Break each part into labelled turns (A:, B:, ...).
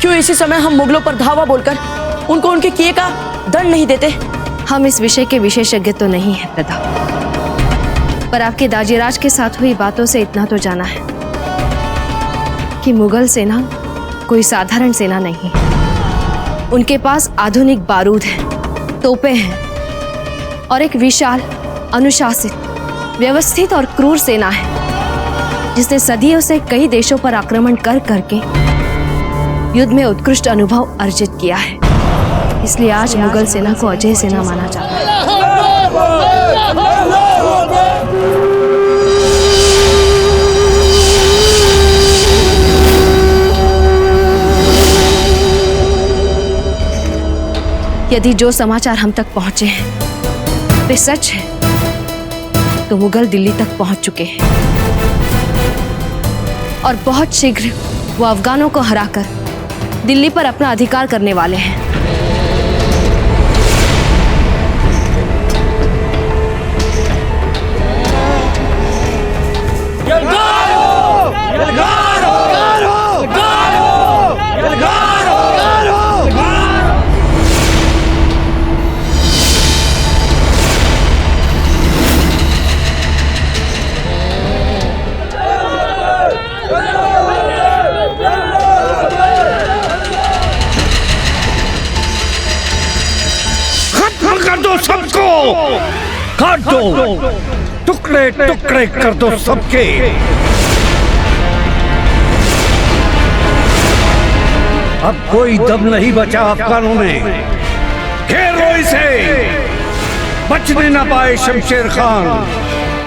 A: क्यों इसी समय हम मुगलों पर धावा बोलकर उनको उनके किए का दंड नहीं देते?
B: हम इस विषय के विशेषज्ञ तो नहीं है प्रदा, पर आपके दाजीराज के साथ हुई बातों से इतना तो जाना है कि मुगल सेना कोई साधारण सेना नहीं है। उनके पास आधुनिक बारूद है, तोपें हैं और एक विशाल, अनुशासित, व्यवस्थित और क्रूर सेना है जिसने सदियों से कई देशों पर आक्रमण कर करके युद्ध में उत्कृष्ट अनुभव अर्जित किया है। इसलिए आज मुगल सेना को अजय सेना माना जाता है। यदि जो समाचार हम तक पहुंचे हैं वे सच है तो मुगल दिल्ली तक पहुंच चुके हैं और बहुत शीघ्र वो अफगानों को हराकर दिल्ली पर अपना अधिकार करने वाले हैं।
C: सबको काट दो, टुकड़े टुकड़े कर दो सबके। अब कोई दम नहीं बचा अफगानों में। घेरो इसे, बचने न पाए शमशेर खान।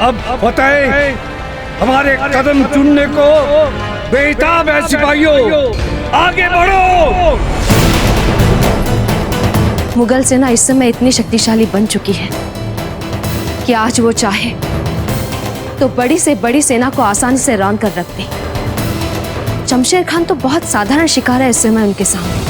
C: अब फतेह हमारे कदम चुनने को बेताब है सिपाहियों, आगे बढ़ो।
B: मुगल सेना इस समय इतनी शक्तिशाली बन चुकी है कि आज वो चाहे तो बड़ी से बड़ी सेना को आसानी से रौंद कर रख दे। शमशेर खान तो बहुत साधारण शिकार है इस समय उनके सामने।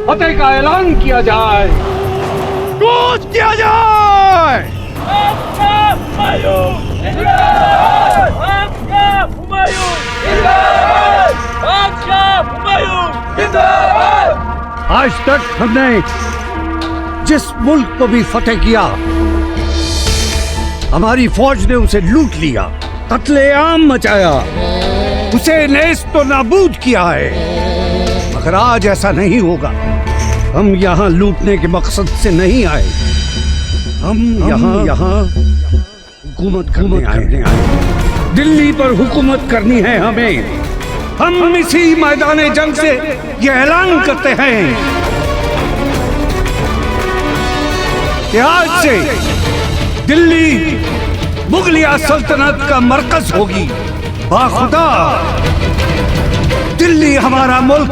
C: फतेह का ऐलान किया जाए, कूच किया जाए। आज तक हमने जिस मुल्क को भी फतेह किया, हमारी फौज ने उसे लूट लिया, कत्लेआम मचाया, उसे नेस्त नाबूद किया है। मगर आज ऐसा नहीं होगा। हम यहाँ लूटने के मकसद से नहीं आए, हम यहाँ हुकूमत करने आए। दिल्ली पर हुकूमत करनी है हमें। हम इसी मैदान जंग से ये ऐलान करते हैं कि आज से दिल्ली मुगलिया सल्तनत का मरकज होगी। बाखुदा दिल्ली हमारा मुल्क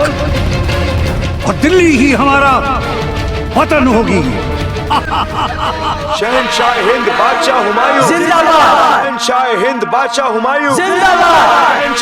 C: और दिल्ली ही हमारा वतन होगी।
D: शहंशाह हिंद बादशाह हुमायूं जिंदाबाद। शहंशाह हिंद बादशाह हुमायूं जिंदाबाद।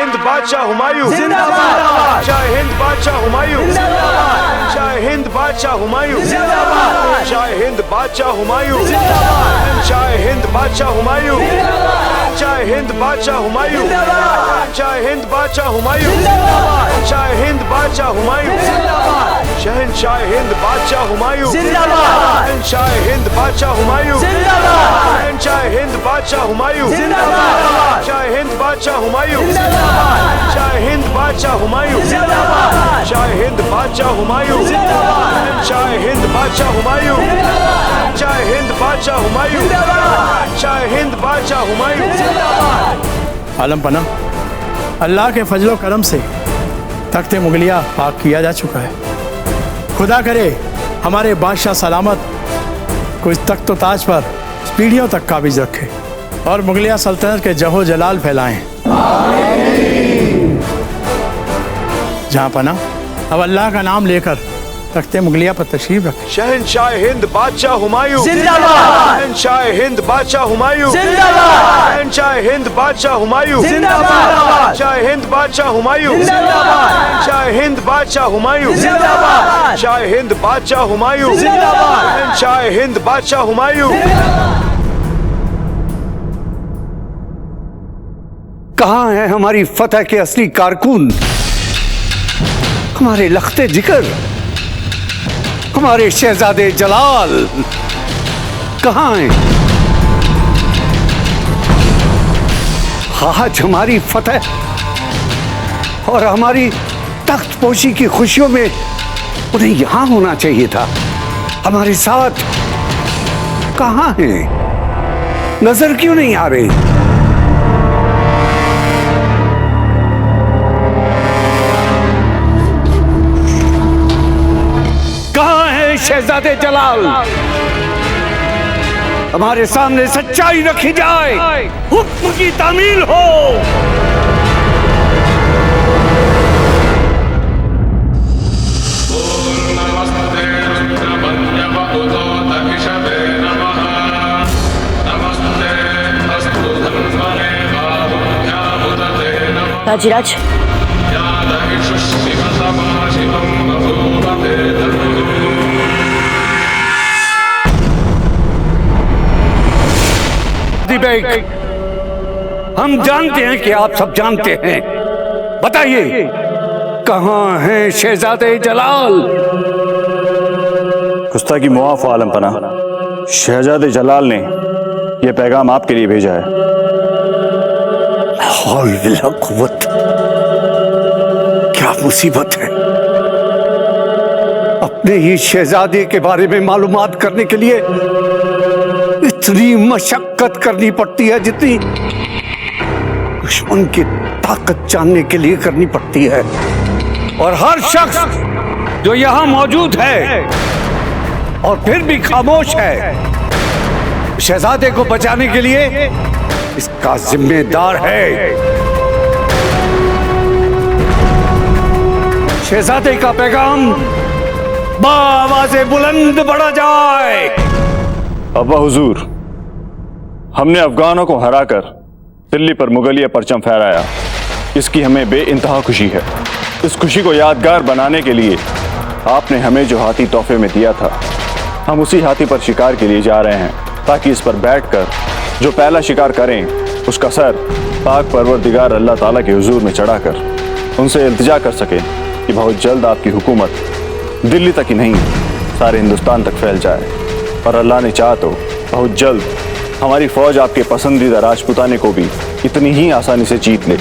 D: हिंद बादशाह हुमायूं जिंदाबाद, जय हिंद बादशाह हुमायूं जिंदाबाद, जय हिंद बादशाह हुमायूं जिंदाबाद, जय हिंद बादशाह हुमायूं जिंदाबाद, जय हिंद बादशाह हुमायूं जिंदाबाद, जय हिंद बादशाह हुमायूं जिंदाबाद, जय हिंद बादशाह हुमायूं जिंदाबाद, जय हिंद बादशाह हुमायूं जिंदाबाद, शहंशाह हिंद बादशाह हुमायूं जिंदाबाद, शहंशाह हिंद बादशाह हुमायूं जिंदाबाद, शहंशाह हिंद बादशाह हुमायूं जिंदाबाद, जय हिंद बादशाह हुमायूं जिंदाबाद, जय हिंद बादशाह हुमायूं जिंदाबाद, जय हिंद बादशाह हुमायूं जिंदाबाद, जय हिंद बादशाह हुमायूं जिंदाबाद, जय हिंद बादशाह हुमायूं जिंदाबाद, जय हिंद बादशाह हुमायूं जिंदाबाद।
E: आलम पना, अल्लाह के फजलो करम से तख्ते मुगलिया पाक किया जा चुका है। खुदा करे हमारे बादशाह सलामत को इस तख्त ताज पर पीढ़ियों तक काबिज रखे और मुगलिया सल्तनत के जहो जलाल फैलाएं। जहाँ पना, अब अल्लाह का नाम लेकर तख्ते मुगलिया पर तशरीफ रखें।
D: शहंशाह हिंद बादशाह हुमायूं जिंदाबाद, शहंशाह हिंद बादशाह हुमायूं जिंदाबाद, शहंशाह हिंद बादशाह हुमायूं जिंदाबाद, जय हिंद बादशाह हुमायूं जिंदाबाद, जय हिंद बादशाह हुमायूं जिंदाबाद, जय हिंद बादशाह हुमायूं जिंदाबाद, जय हिंद बादशाह हुमायूं।
C: कहाँ है हमारी फतह के असली कारकुन, हमारे लख्ते जिगर, हमारे शहजादे जलाल कहाँ हैं? आज हमारी फतह और हमारी तख्त पोशी की खुशियों में उन्हें यहां होना चाहिए था, हमारे साथ कहाँ हैं? नजर क्यों नहीं आ रहे? शहजादे जलाल, हमारे सामने सच्चाई रखी जाए, हुक्म की तामील हो।
A: राजीराज,
C: हम जानते हैं कि आप सब जानते हैं, बताइए कहां हैं शहजादे जलाल?
F: गुस्ताखी मुआफ आलम पना, शहजादे जलाल ने यह पैगाम आपके लिए भेजा है।
C: क्या मुसीबत है? अपने ही शहजादे के बारे में मालूमात करने के लिए इतनी मशक्कत करनी पड़ती है जितनी दुश्मन की ताकत जानने के लिए करनी पड़ती है। और हर शख्स जो यहां मौजूद है और फिर भी खामोश है, शहजादे को बचाने के लिए इसका जिम्मेदार है। शहजादे का पैगाम बावाज़े बुलंद बढ़ा जाए।
F: अब्बा हुजूर, हमने अफगानों को हराकर दिल्ली पर मुगलिया परचम फहराया, इसकी हमें बेइंतहा खुशी है। इस खुशी को यादगार बनाने के लिए आपने हमें जो हाथी तोहफे में दिया था, हम उसी हाथी पर शिकार के लिए जा रहे हैं, ताकि इस पर बैठकर जो पहला शिकार करें उसका सर पाक परवरदिगार अल्लाह ताला के हुजूर में चढ़ाकर उनसे इल्तिजा कर सकें कि बहुत जल्द आपकी हुकूमत दिल्ली तक ही नहीं सारे हिंदुस्तान तक फैल जाए। और अल्लाह ने चाहा तो बहुत जल्द हमारी फौज आपके पसंदीदा राजपुताने को भी इतनी ही आसानी से जीत ले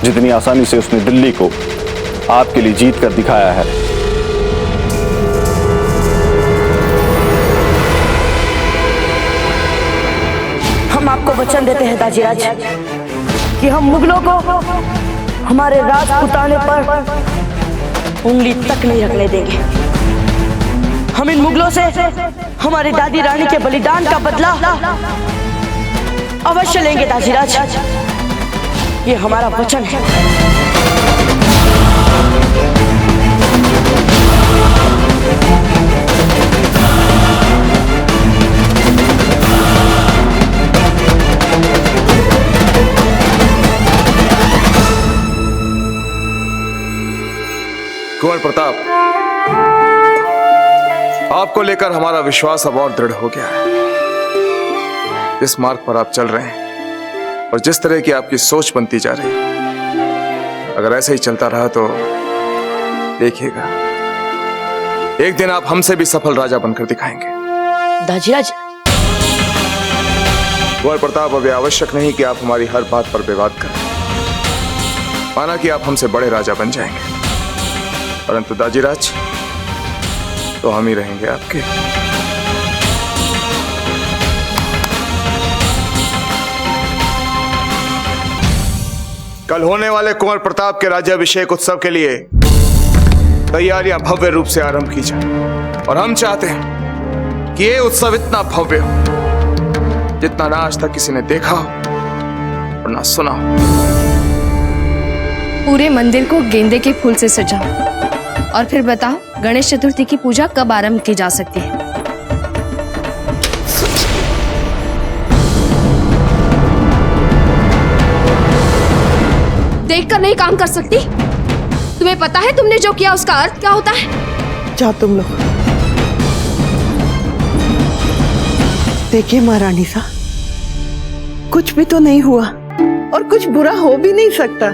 F: जितनी आसानी से उसने दिल्ली को आपके लिए जीत कर दिखाया है।
A: हम आपको वचन देते हैं दाजीराज कि हम मुगलों को हमारे राजपुताने पर उंगली तक नहीं रखने देंगे। हम इन मुगलों से हमारी दादी रानी के बलिदान का बदला अवश्य लेंगे दाजीराज, ये हमारा वचन है।
D: कुंवर प्रताप, आपको लेकर हमारा विश्वास अब और दृढ़ हो गया है। जिस मार्ग पर आप चल रहे हैं और जिस तरह की आपकी सोच बनती जा रही है, अगर ऐसे ही चलता रहा तो देखिएगा, एक दिन आप हमसे भी सफल राजा बनकर दिखाएंगे।
A: दाजीराज,
D: कुंवर प्रताप, अब आवश्यक नहीं कि आप हमारी हर बात पर विवाद करें। माना कि आप हमसे बड़े राजा बन जाएंगे, परंतु दाजीराज तो हम ही रहेंगे आपके। कल होने वाले कुंवर प्रताप के राज्याभिषेक उत्सव के लिए तैयारियां भव्य रूप से आरंभ की जाए, और हम चाहते हैं कि ये उत्सव इतना भव्य हो जितना ना आज तक किसी ने देखा हो और ना सुना हो।
B: पूरे मंदिर को गेंदे के फूल से सजाओ और फिर बताओ गणेश चतुर्थी की पूजा कब आरंभ की जा सकती है। देखकर नहीं काम कर सकती? तुम्हें पता है तुमने जो किया उसका अर्थ क्या होता है?
G: जाओ तुम लोग। देखिए महारानी सा, कुछ भी तो नहीं हुआ और कुछ बुरा हो भी नहीं सकता।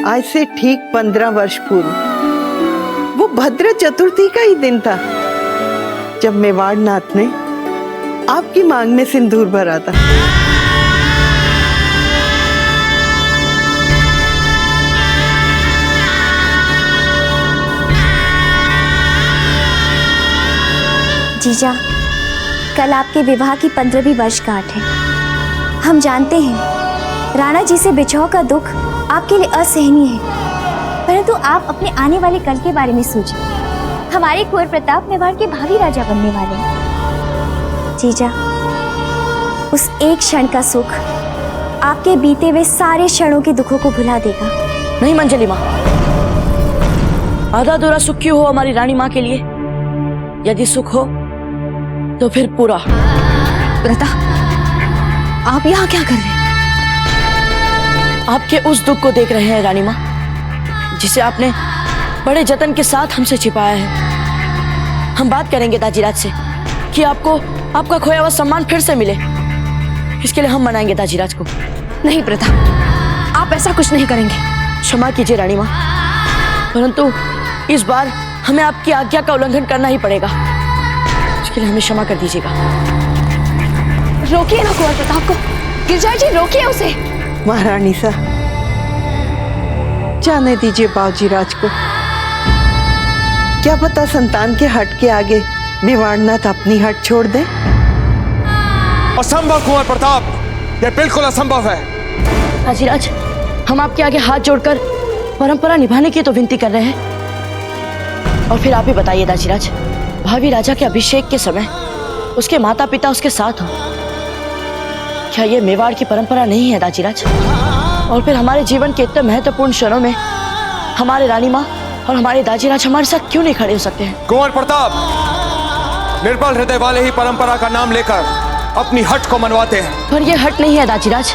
G: आज से ठीक 15 वर्ष पूर्व वो भद्र चतुर्थी का ही दिन था जब मेवाड़ नाथ ने आपकी मांग में सिंदूर भरा था।
H: जीजा, कल आपके विवाह की 15वीं वर्षगांठ है। हम जानते हैं राणा जी से बिछोह का दुख आपके लिए असहनीय है, परंतु आप अपने आने वाले कल के बारे में सोचिए। हमारे कुंवर प्रताप मेवाड़ के भावी राजा बनने वाले हैं। जीजा, उस एक क्षण का सुख आपके बीते हुए सारे क्षणों के दुखों को भुला देगा।
A: नहीं मंजली माँ, आधा अधूरा सुख क्यों हो हमारी रानी माँ के लिए? यदि सुख हो तो फिर पूरा।
B: प्रताप, आप यहाँ क्या कर रहे हैं?
A: आपके उस दुख को देख रहे हैं रानी माँ, जिसे आपने बड़े जतन के साथ हमसे छिपाया है। हम बात करेंगे दाजीराज से कि आपको आपका खोया हुआ सम्मान फिर से मिले। इसके लिए हम मनाएंगे दाजीराज को।
B: नहीं प्रताप, आप ऐसा कुछ नहीं करेंगे।
A: क्षमा कीजिए रानी माँ, परंतु इस बार हमें आपकी आज्ञा का उल्लंघन करना ही पड़ेगा। इसके लिए हमें क्षमा कर दीजिएगा।
B: रोकिए ना कुंवर प्रताप को। गिरजा जी, रोकिए उसे।
G: महारानी सा, जाने दीजिए बाबूजी राज को। क्या पता संतान के हट के आगे मेवाड़नाथ अपनी हट छोड़ दे।
D: असंभव कुंवर प्रताप, यह बिल्कुल असंभव है।
A: दाजीराज, हम आपके आगे हाथ जोड़कर परंपरा निभाने की तो विनती कर रहे हैं, और फिर आप ही बताइए दाजीराज, भावी राजा के अभिषेक के समय उसके माता पिता उसके साथ हो, क्या ये मेवाड़ की परंपरा नहीं है दाजीराज? और फिर हमारे जीवन के इतने महत्वपूर्ण क्षणों में हमारे रानी माँ और हमारे दाजीराज हमारे साथ क्यों नहीं खड़े हो सकते हैं?
D: कुंवर प्रताप, निर्बल हृदय वाले ही परंपरा का नाम लेकर अपनी हट को मनवाते हैं।
A: पर ये हट नहीं है दाजीराज,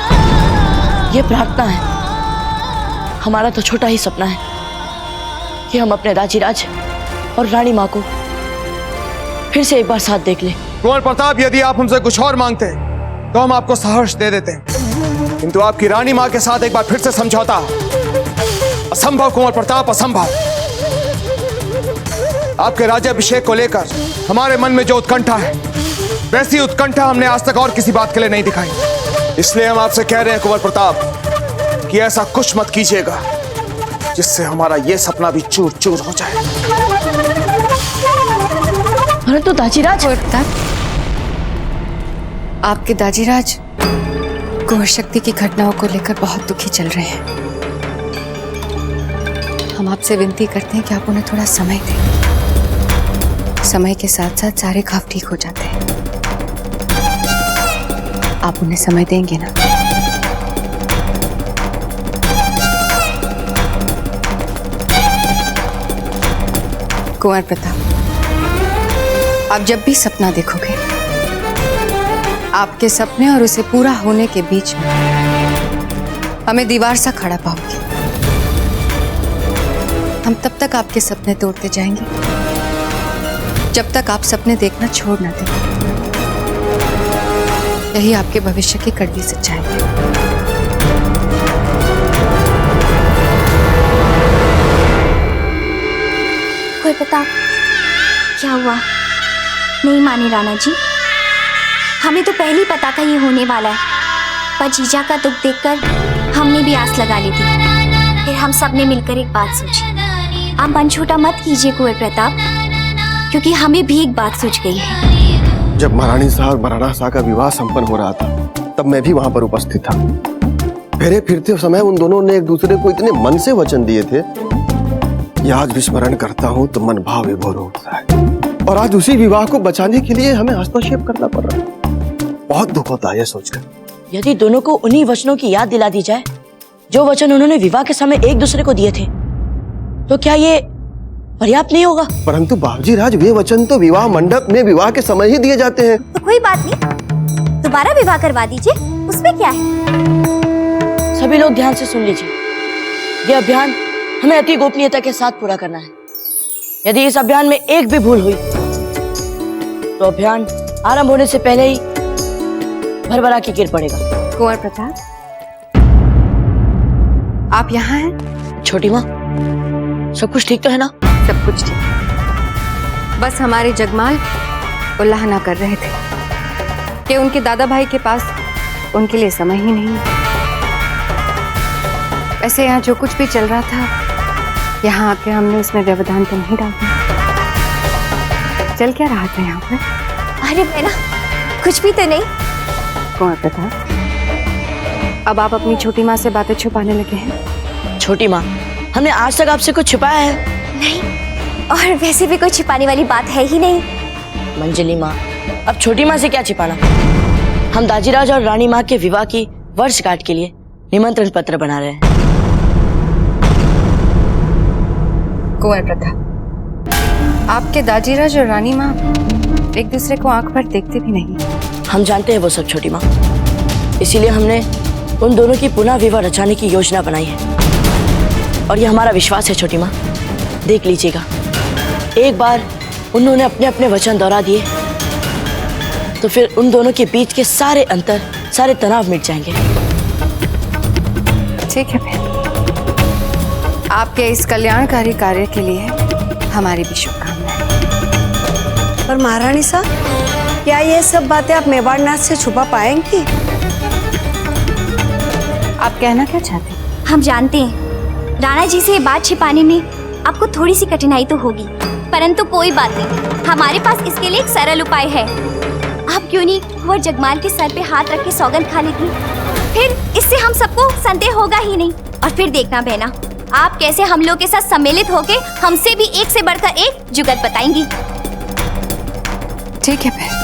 A: ये प्रार्थना है। हमारा तो छोटा ही सपना है कि हम अपने दाजीराज और रानी माँ को फिर से एक बार साथ देख लें।
D: कुंवर प्रताप, यदि आप हमसे कुछ और मांगते तो हम आपको सहर्ष दे देते, किंतु आपकी रानी माँ के साथ एक बार फिर से समझौता असंभव कुंवर प्रताप, असंभव। आपके राज्याभिषेक को लेकर हमारे मन में जो उत्कंठा है, वैसी उत्कंठा हमने आज तक और किसी बात के लिए नहीं दिखाई। इसलिए हम आपसे कह रहे हैं कुंवर प्रताप कि ऐसा कुछ मत कीजिएगा जिससे हमारा ये सपना भी चूर चूर हो जाए।
A: परंतु दाजीराज,
B: आपके दाजीराज कुंवर शक्ति की घटनाओं को लेकर बहुत दुखी चल रहे हैं। हम आपसे विनती करते हैं कि आप उन्हें थोड़ा समय दें। समय के साथ साथ सारे घाव ठीक हो जाते हैं। आप उन्हें समय देंगे ना? कुंवर प्रताप, आप जब भी सपना देखोगे, आपके सपने और उसे पूरा होने के बीच में हमें दीवार सा खड़ा पाओगे।
I: हम तब तक आपके सपने तोड़ते जाएंगे जब तक आप सपने देखना छोड़ ना दें। यही आपके भविष्य की कड़वी सच्चाई है।
H: कोई प्रताप, क्या हुआ? नहीं माने राणा जी, हमें तो पहले ही पता था ये होने वाला है, पर जीजा का दुख देखकर हमने भी आस लगा ली थी। फिर हम सब ने मिलकर एक बात सोची। आप मन छोटा मत कीजिए कुंवर प्रताप, क्योंकि हमें भी एक बात सूझ गई है।
J: जब महारानी साहब और महाराणा साहब का विवाह संपन्न हो रहा था तब मैं भी वहां पर उपस्थित था। फेरे फिरते समय उन दोनों ने एक दूसरे को इतने मन से वचन दिए थे, आज विस्मरण करता हूँ तो मन भाव विभोर होता है। और आज उसी विवाह को बचाने के लिए हमें हस्तक्षेप करना पड़ रहा है। बहुत दुख होता है यह सोचकर।
A: यदि दोनों को उन्हीं वचनों की याद दिला दी जाए जो वचन उन्होंने विवाह के समय एक दूसरे को दिए थे, तो क्या ये पर्याप्त नहीं होगा?
J: परंतु बाबूजी राज, वे वचन तो विवाह मंडप में विवाह के समय ही दिए जाते हैं।
H: तो कोई बात नहीं, दोबारा विवाह करवा दीजिए, उसमें क्या है।
A: सभी लोग ध्यान से सुन लीजिए, यह अभियान हमें अति गोपनीयता के साथ पूरा करना है। यदि इस अभियान में एक भी भूल हुई तो अभियान आरंभ होने से पहले ही भरभरा के गिर पड़ेगा।
I: कुंवर प्रताप, आप यहाँ हैं?
A: छोटी माँ, सब कुछ ठीक तो है ना?
I: सब कुछ ठीक, बस हमारे जगमाल उल्लाहना कर रहे थे कि उनके दादा भाई के पास उनके लिए समय ही नहीं। ऐसे यहाँ जो कुछ भी चल रहा था, यहाँ आके हमने उसमें व्यवधान तो नहीं डाला। चल क्या रहा था यहाँ पर?
H: अरे बहना, कुछ भी तो नहीं।
I: कुंवर प्रताप, अब आप अपनी छोटी माँ से बातें छुपाने लगे हैं।
A: छोटी माँ, हमने आज तक आपसे कुछ छुपाया है?
H: नहीं, और वैसे भी कोई छिपाने वाली बात है ही नहीं।
A: मंजली माँ, अब छोटी माँ से क्या छिपाना? हम दाजीराज और रानी माँ के विवाह की वर्षगांठ के लिए निमंत्रण पत्र बना रहे हैं।
I: कुंवर प्रताप, आपके दाजीराज और रानी माँ एक दूसरे को आंख भर देखते भी नहीं।
A: हम जानते हैं वो सब छोटी माँ, इसीलिए हमने उन दोनों की पुनः विवाह रचाने की योजना बनाई है। और ये हमारा विश्वास है छोटी माँ, देख लीजिएगा, एक बार उन्होंने अपने अपने वचन दोहरा दिए तो फिर उन दोनों के बीच के सारे अंतर, सारे तनाव मिट जाएंगे।
I: ठीक है बहन, आपके इस कल्याणकारी कार्य के लिए हमारी भी शुभकामनाएं।
K: पर महारानी साहब, क्या ये सब बातें आप मेवाड़नाथ से छुपा पाएंगी?
I: आप कहना क्या चाहते हैं?
H: हम जानते हैं राणा जी से ये बात छिपाने में आपको थोड़ी सी कठिनाई तो होगी, परंतु कोई बात नहीं, हमारे पास इसके लिए एक सरल उपाय है। आप क्यों नहीं वो जगमाल के सर पे हाथ रख के सौगंध खा लेती, फिर इससे हम सबको संदेह होगा ही नहीं। और फिर देखना बहना, आप कैसे हम लोग के साथ सम्मिलित होके हमसे भी एक से बढ़कर एक जुगत बताएंगी।
I: ठीक है बहन।